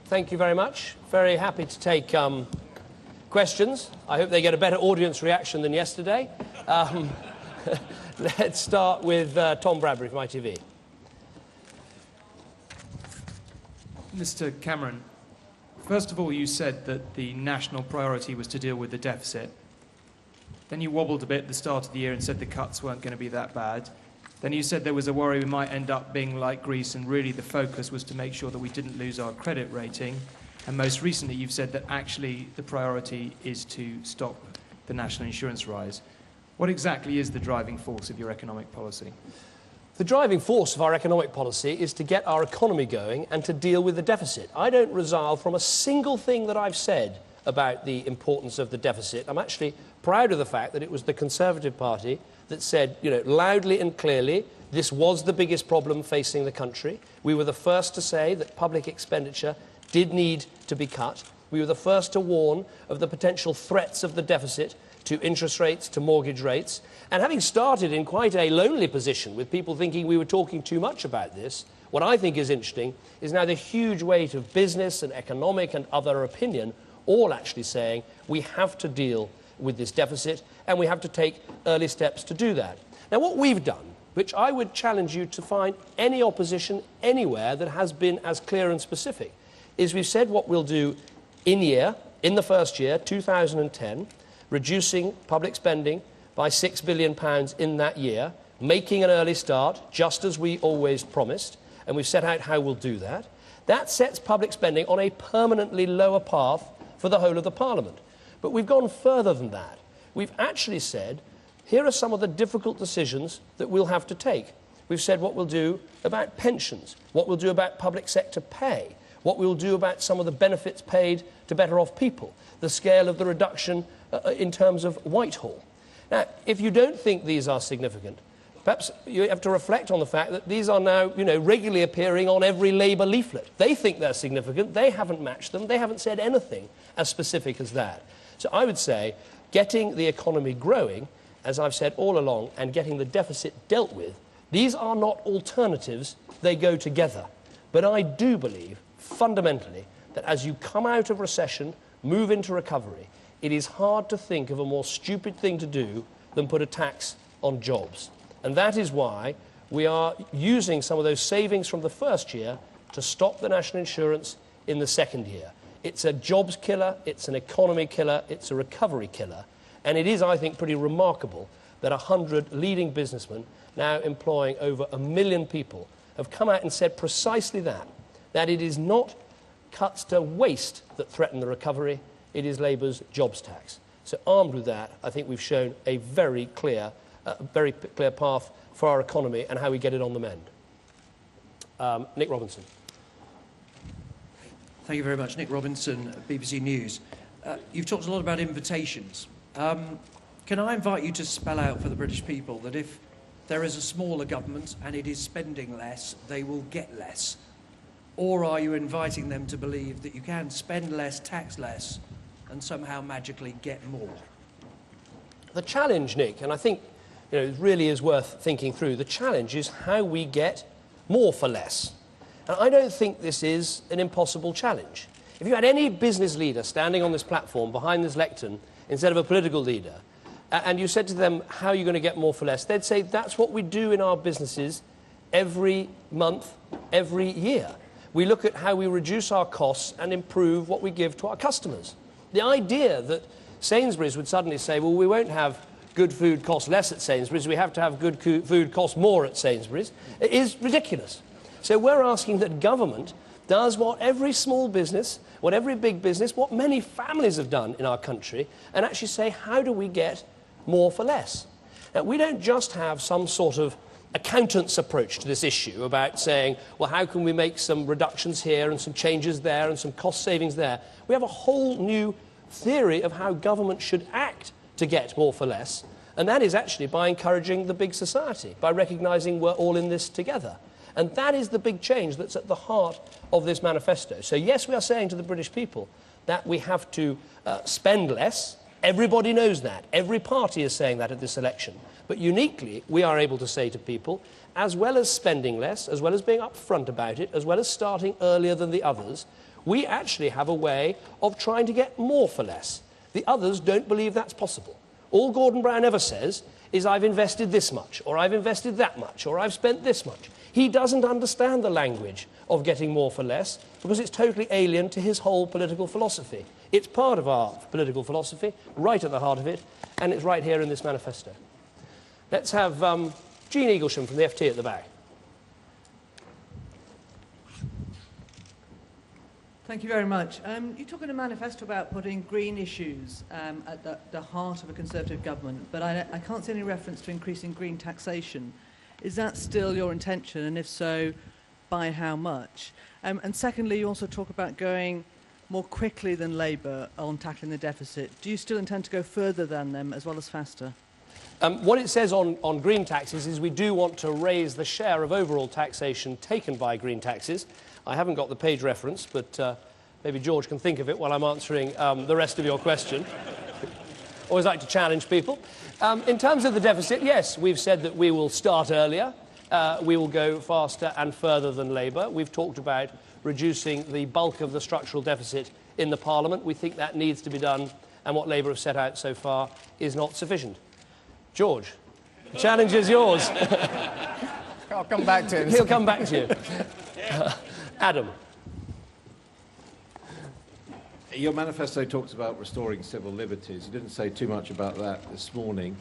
Thank you very much. Very happy to take questions. I hope they get a better audience reaction than yesterday. Let's start with Tom Bradbury from ITV. Mr. Cameron, first of all, you said that the national priority was to deal with the deficit. Then you wobbled a bit at the start of the year and said the cuts weren't going to be that bad. Then you said there was a worry we might end up being like Greece, and really the focus was to make sure that we didn't lose our credit rating. And most recently, you've said that actually the priority is to stop the national insurance rise. What exactly is the driving force of your economic policy? The driving force of our economic policy is to get our economy going and to deal with the deficit. I don't resile from a single thing that I've said about the importance of the deficit. I'm actually proud of the fact that it was the Conservative Party that said, loudly and clearly, this was the biggest problem facing the country. We were the first to say that public expenditure did need to be cut. We were the first to warn of the potential threats of the deficit to interest rates, to mortgage rates. And having started in quite a lonely position with people thinking we were talking too much about this, what I think is interesting is now the huge weight of business and economic and other opinion all actually saying we have to deal with this deficit and we have to take early steps to do that. Now, what we've done, which I would challenge you to find any opposition anywhere that has been as clear and specific, is we've said what we'll do in the first year, 2010, reducing public spending by £6 billion in that year, making an early start, just as we always promised, and we've set out how we'll do that. That sets public spending on a permanently lower path for the whole of the Parliament. But we've gone further than that. We've actually said, here are some of the difficult decisions that we'll have to take. We've said what we'll do about pensions, what we'll do about public sector pay, what we'll do about some of the benefits paid to better off people, the scale of the reduction in terms of Whitehall. Now, if you don't think these are significant, perhaps you have to reflect on the fact that these are now, regularly appearing on every Labour leaflet. They think they're significant. They haven't matched them. They haven't said anything as specific as that. So I would say getting the economy growing, as I've said all along, and getting the deficit dealt with, these are not alternatives. They go together. But I do believe, fundamentally, that as you come out of recession, move into recovery, it is hard to think of a more stupid thing to do than put a tax on jobs. And that is why we are using some of those savings from the first year to stop the national insurance in the second year. It's a jobs killer, it's an economy killer, it's a recovery killer. And it is, I think, pretty remarkable that 100 leading businessmen, now employing over 1 million people, have come out and said precisely that it is not cuts to waste that threaten the recovery, it is Labour's jobs tax. So armed with that, I think we've shown a very clear path for our economy and how we get it on the mend. Nick Robinson. Thank you very much. Nick Robinson, BBC News. You've talked a lot about invitations. Can I invite you to spell out for the British people that if there is a smaller government and it is spending less, they will get less? Or are you inviting them to believe that you can spend less, tax less, and somehow magically get more? The challenge, Nick, and I think it really is worth thinking through, the challenge is how we get more for less. And I don't think this is an impossible challenge. If you had any business leader standing on this platform behind this lectern instead of a political leader, and you said to them, how are you going to get more for less? They'd say, that's what we do in our businesses every month, every year. We look at how we reduce our costs and improve what we give to our customers. The idea that Sainsbury's would suddenly say, well, we won't have good food cost less at Sainsbury's, we have to have good food cost more at Sainsbury's, is ridiculous. So we're asking that government does what every small business, what every big business, what many families have done in our country, and actually say, how do we get more for less? Now, we don't just have some sort of accountant's approach to this issue about saying, well, how can we make some reductions here and some changes there and some cost savings there? We have a whole new theory of how government should act to get more for less, and that is actually by encouraging the big society, by recognising we're all in this together. And that is the big change that's at the heart of this manifesto. So yes, we are saying to the British people that we have to spend less. Everybody knows that. Every party is saying that at this election. But uniquely, we are able to say to people, as well as spending less, as well as being upfront about it, as well as starting earlier than the others, We actually have a way of trying to get more for less. The others don't believe that's possible. All Gordon Brown ever says is, I've invested this much, or I've invested that much, or I've spent this much. He doesn't understand the language of getting more for less because it's totally alien to his whole political philosophy. It's part of our political philosophy, right at the heart of it, and it's right here in this manifesto. Let's have Jean Eaglesham from the FT at the back. Thank you very much. You talk in a manifesto about putting green issues at the heart of a Conservative government, but I can't see any reference to increasing green taxation. Is that still your intention, and if so, by how much? And secondly, you also talk about going more quickly than Labour on tackling the deficit. Do you still intend to go further than them, as well as faster? What it says on green taxes is we do want to raise the share of overall taxation taken by green taxes. I haven't got the page reference, but maybe George can think of it while I'm answering the rest of your question. Always like to challenge people. In terms of the deficit, yes, we've said that we will start earlier. We will go faster and further than Labour. We've talked about reducing the bulk of the structural deficit in the Parliament. We think that needs to be done, and what Labour have set out so far is not sufficient. George, the challenge is yours. I'll come back to him. He'll come back to you. Adam. Your manifesto talks about restoring civil liberties. You didn't say too much about that this morning.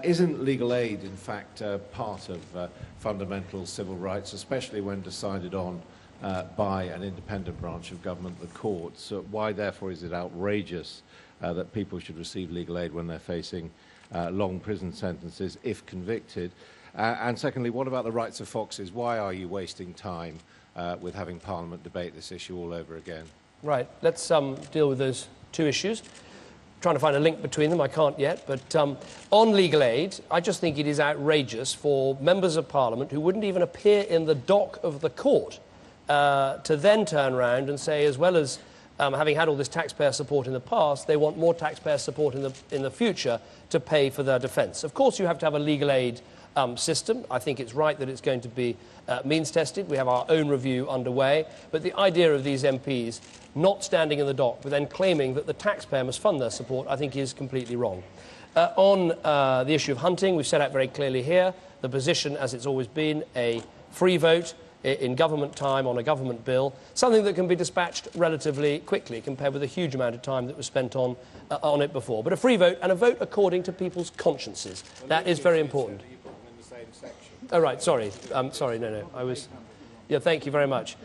Isn't legal aid, in fact, part of fundamental civil rights, especially when decided on by an independent branch of government, the courts? So why, therefore, is it outrageous that people should receive legal aid when they're facing long prison sentences, if convicted? And secondly, what about the rights of foxes? Why are you wasting time with having Parliament debate this issue all over again? Right, let's deal with those two issues. Trying to find a link between them, I can't yet, but on legal aid, I just think it is outrageous for members of Parliament who wouldn't even appear in the dock of the court to then turn around and say, as well as having had all this taxpayer support in the past, they want more taxpayer support in the future to pay for their defence. Of course, you have to have a legal aid system. I think it's right that it's going to be means-tested. We have our own review underway. But the idea of these MPs not standing in the dock but then claiming that the taxpayer must fund their support, I think is completely wrong. On the issue of hunting, we've set out very clearly here the position, as it's always been, a free vote in government time on a government bill, something that can be dispatched relatively quickly compared with a huge amount of time that was spent on it before. But a free vote, and a vote according to people's consciences. That is very important. Oh, right, sorry. Sorry, no. I was... Yeah, thank you very much.